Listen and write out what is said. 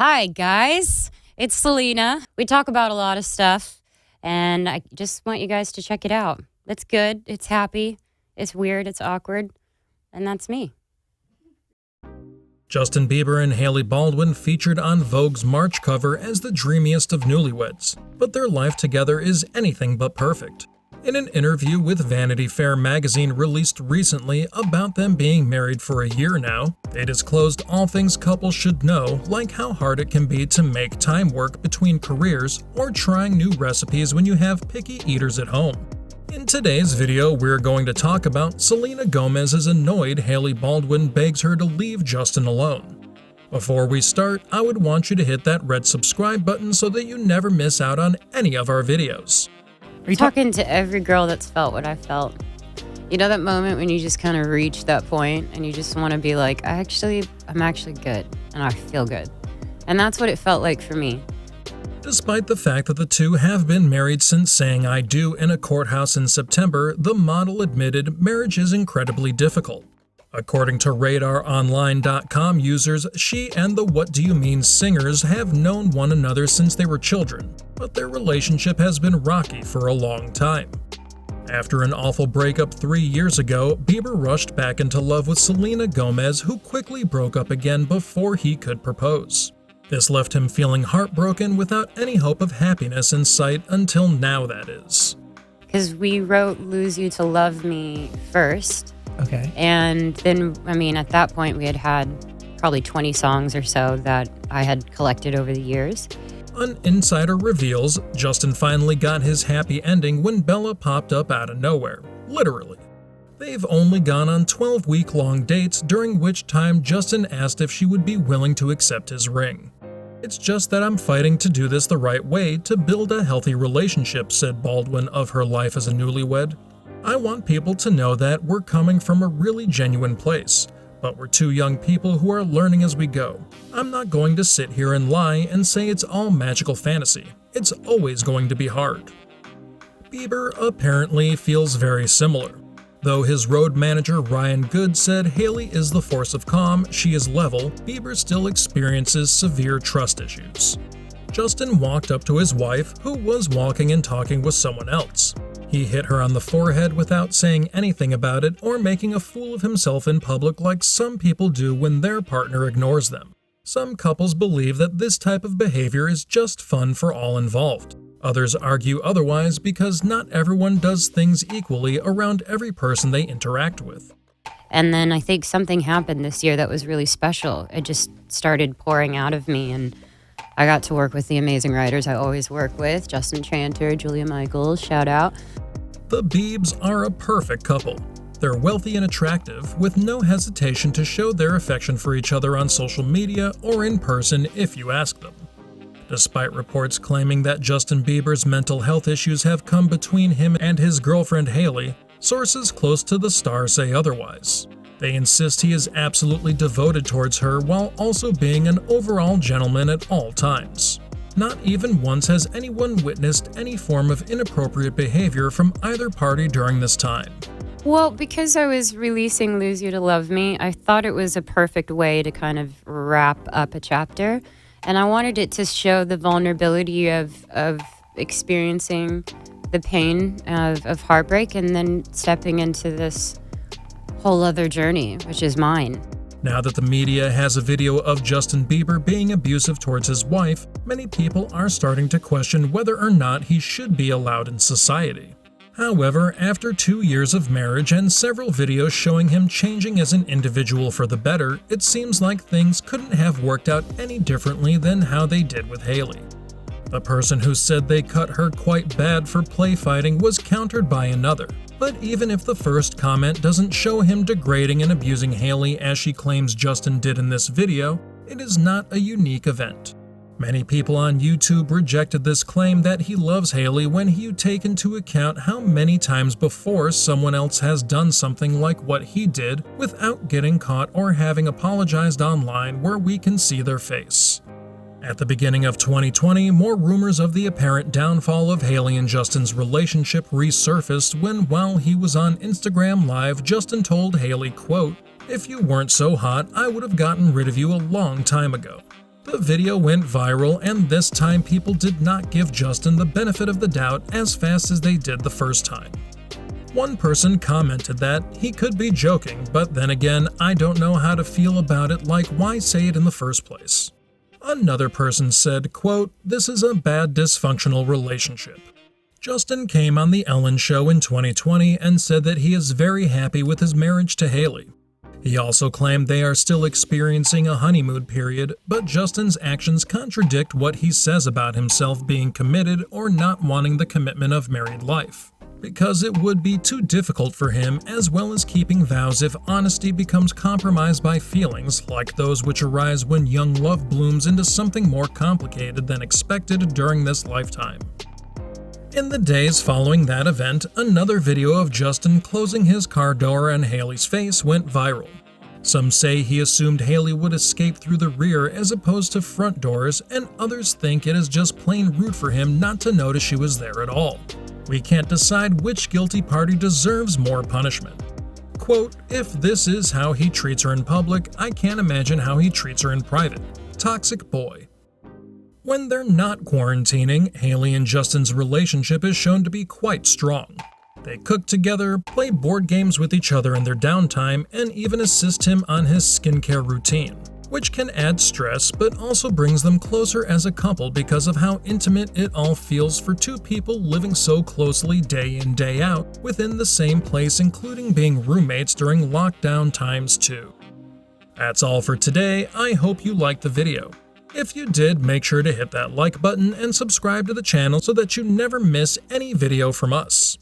Hi, guys. It's Selena. We talk about a lot of stuff, and I just want you guys to check it out. It's good, it's happy, it's weird, it's awkward, and that's me. Justin Bieber and Hailey Baldwin featured on Vogue's March cover as the dreamiest of newlyweds, but their life together is anything but perfect. In an interview with Vanity Fair magazine released recently about them being married for a year now, they disclosed all things couples should know, like how hard it can be to make time work between careers or trying new recipes when you have picky eaters at home. In today's video, we're going to talk about Selena Gomez is annoyed Hailey Baldwin begs her to leave Justin alone. Before we start, I would want you to hit that red subscribe button so that you never miss out on any of our videos. Are you talking to every girl that's felt what I felt? You know that moment when you just kind of reach that point and you just want to be like, I'm actually good and I feel good. And that's what it felt like for me. Despite the fact that the two have been married since saying I do in a courthouse in September, the model admitted marriage is incredibly difficult. According to RadarOnline.com users, she and the What Do You Mean singers have known one another since they were children, but their relationship has been rocky for a long time. After an awful breakup 3 years ago, Bieber rushed back into love with Selena Gomez, who quickly broke up again before he could propose. This left him feeling heartbroken without any hope of happiness in sight until now, that is. Because we wrote Lose You to Love Me first. Okay. And then, at that point, we had probably 20 songs or so that I had collected over the years. An insider reveals Justin finally got his happy ending when Bella popped up out of nowhere, literally. They've only gone on 12-week-long dates, during which time Justin asked if she would be willing to accept his ring. It's just that I'm fighting to do this the right way to build a healthy relationship, said Baldwin of her life as a newlywed. I want people to know that we're coming from a really genuine place, but we're two young people who are learning as we go. I'm not going to sit here and lie and say it's all magical fantasy. It's always going to be hard. Bieber apparently feels very similar. Though his road manager Ryan Good said Hailey is the force of calm, she is level, Bieber still experiences severe trust issues. Justin walked up to his wife, who was walking and talking with someone else. He hit her on the forehead without saying anything about it or making a fool of himself in public like some people do when their partner ignores them. Some couples believe that this type of behavior is just fun for all involved. Others argue otherwise because not everyone does things equally around every person they interact with. And then I think something happened this year that was really special. It just started pouring out of me, and I got to work with the amazing writers I always work with, Justin Tranter, Julia Michaels, shout out. The Biebs are a perfect couple. They're wealthy and attractive, with no hesitation to show their affection for each other on social media or in person if you ask them. Despite reports claiming that Justin Bieber's mental health issues have come between him and his girlfriend Hailey, sources close to the star say otherwise. They insist he is absolutely devoted towards her while also being an overall gentleman at all times. Not even once has anyone witnessed any form of inappropriate behavior from either party during this time. Well, because I was releasing Lose You to Love Me, I thought it was a perfect way to kind of wrap up a chapter. And I wanted it to show the vulnerability of experiencing the pain of heartbreak and then stepping into this whole other journey, which is mine. Now that the media has a video of Justin Bieber being abusive towards his wife, many people are starting to question whether or not he should be allowed in society. However, after 2 years of marriage and several videos showing him changing as an individual for the better, it seems like things couldn't have worked out any differently than how they did with Hailey. The person who said they cut her quite bad for play fighting was countered by another. But even if the first comment doesn't show him degrading and abusing Hailey as she claims Justin did in this video, it is not a unique event. Many people on YouTube rejected this claim that he loves Hailey when you take into account how many times before someone else has done something like what he did without getting caught or having apologized online where we can see their face. At the beginning of 2020, more rumors of the apparent downfall of Hailey and Justin's relationship resurfaced when, while he was on Instagram Live, Justin told Hailey, quote, "If you weren't so hot, I would have gotten rid of you a long time ago. The video went viral, and this time people did not give Justin the benefit of the doubt as fast as they did the first time. One person commented that he could be joking, but then again, I don't know how to feel about it, like why say it in the first place. Another person said, quote, "This is a bad dysfunctional relationship." Justin came on The Ellen Show in 2020 and said that he is very happy with his marriage to Hailey. He also claimed they are still experiencing a honeymoon period, but Justin's actions contradict what he says about himself being committed or not wanting the commitment of married life, because it would be too difficult for him, as well as keeping vows if honesty becomes compromised by feelings like those which arise when young love blooms into something more complicated than expected during this lifetime. In the days following that event, another video of Justin closing his car door on Hailey's face went viral. Some say he assumed Hailey would escape through the rear as opposed to front doors, and others think it is just plain rude for him not to notice she was there at all. We can't decide which guilty party deserves more punishment. Quote, "If this is how he treats her in public, I can't imagine how he treats her in private. Toxic boy." When they're not quarantining, Hailey and Justin's relationship is shown to be quite strong. They cook together, play board games with each other in their downtime, and even assist him on his skincare routine, which can add stress but also brings them closer as a couple because of how intimate it all feels for two people living so closely day in, day out within the same place, including being roommates during lockdown times too. That's all for today. I hope you liked the video. If you did, make sure to hit that like button and subscribe to the channel so that you never miss any video from us.